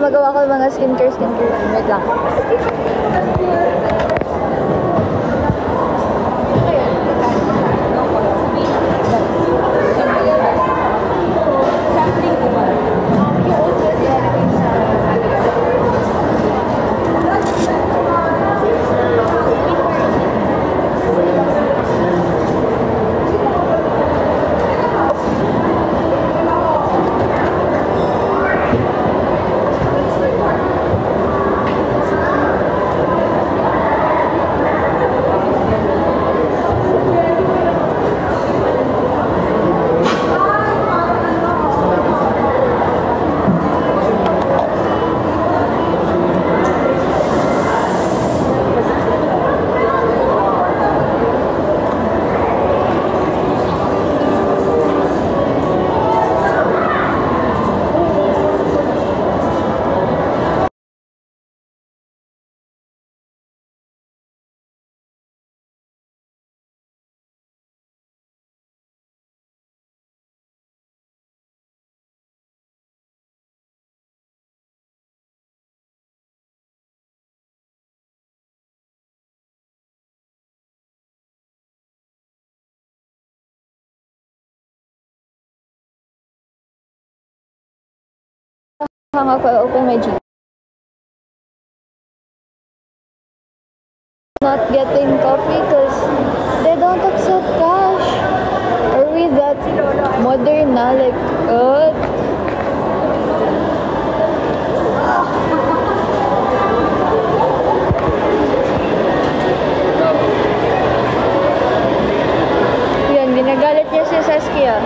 magawa ko mga skincare. Wait lang. Ako, I open my Gcash. Not getting coffee because they don't accept cash. Are we that modern na? Like, yan, ginagalit niya si Saskia.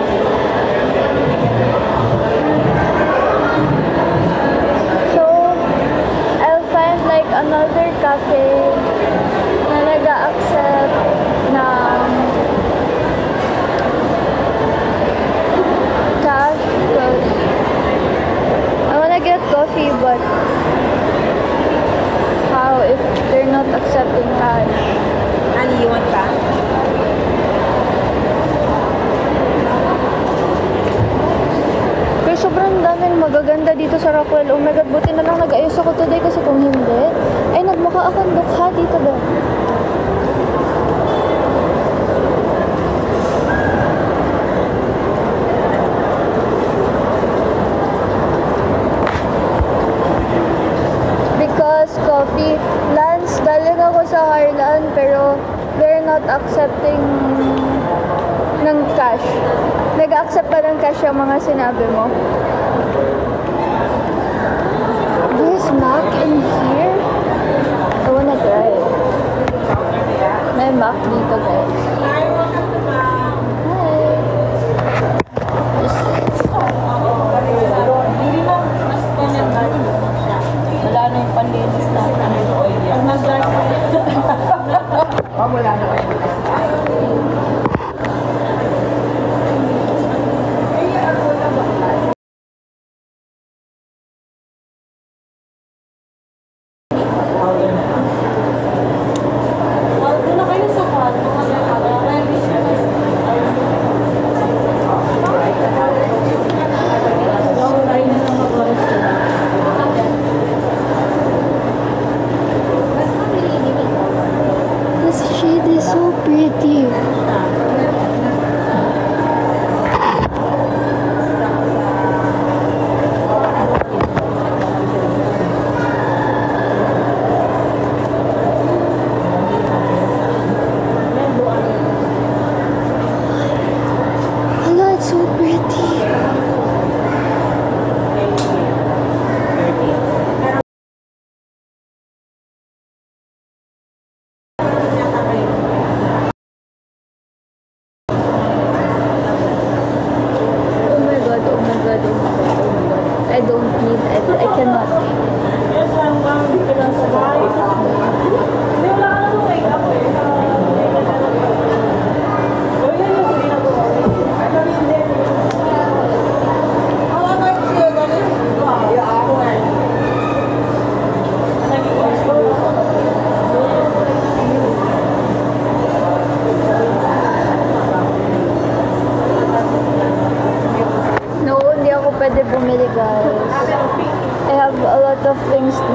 Another cafe na nag-accept ng cash because I wanna get coffee, but how if they're not accepting cash? And you want that? Sobrang daming magaganda dito sa Rockwell. Oh my God, buti na lang nag-ayos ako today kasi kung hindi, ay nagmukha akong dukha dito ba? Because coffee, Lance, galing ako sa Harlan pero they're not accepting ng cash. Nag-accept pa ng cash yung mga sinabi mo. There's Mac in here? I wanna try. May Mac dito, guys. Hi! Wala na yung panlinis natin. Wala na.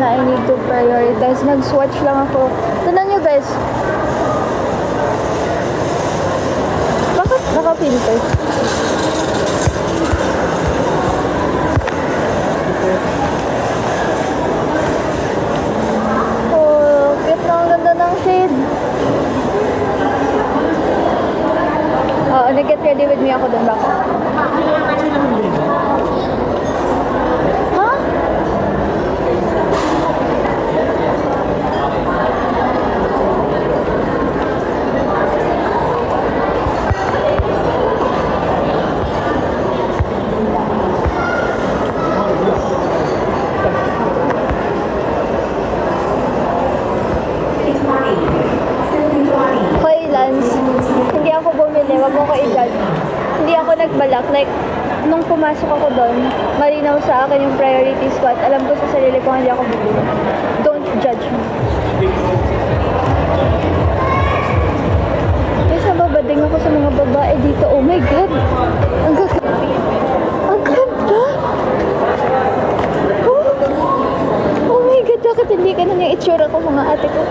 na I need to prioritize. Nag-swatch lang ako. Tignan nyo guys. Bakit naka-filter? Oh, cute na. Ang ganda ng shade. Oo, nag-get ready with me ako dun bako. Huh? Hoy, Lance. Hindi ako bumili. Wag mo ko i-judge. Hindi ako nagbalak. Like, nung pumasok ako doon, malinaw sa akin yung priorities ko at alam ko sa sarili ko hindi ako bibili. Don't judge me. Kasi babading ako sa mga babae dito. Oh my God! Ang ganda! Ang ganda! Oh, oh my God! Bakit hindi ka na yung itsura ko mga ate ko?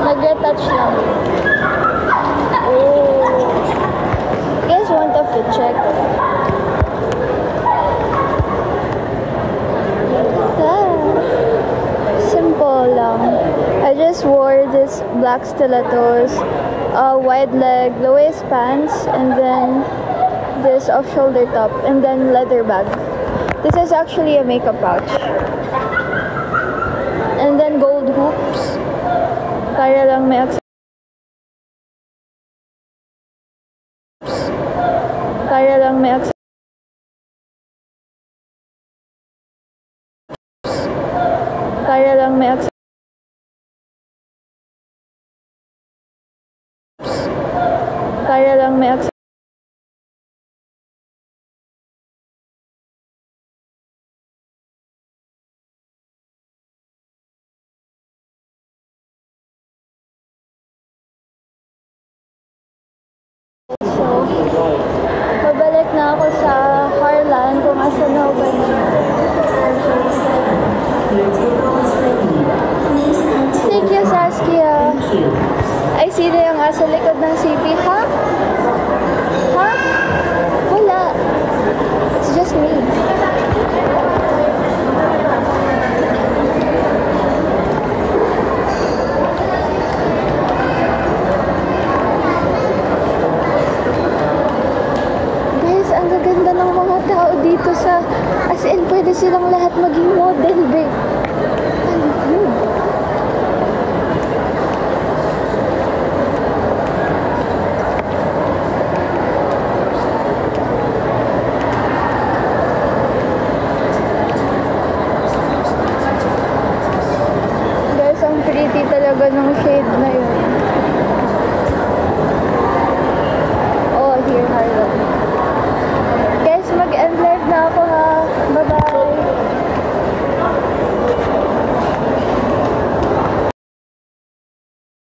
Nag-retouch lang. Oh. You guys want a fit check? Ah. Simple lang. I just wore this black stilettos, wide leg, low waist pants, and then this off-shoulder top, and then leather bag. This is actually a makeup pouch. And then gold hoops. Kaya lang may accessories. Kaya lang may accessories. Kaya lang may accessories. Kaya lang may accessories. So, babalik na ako sa Harlan kung asa na ba niya. Thank you, Saskia. Ay, sino yung asa likod ng CP? Ha? Ha? Wala. It's just me. Ang gaganda ng mga tao dito sa, as in, pwede silang lahat maging model, babe.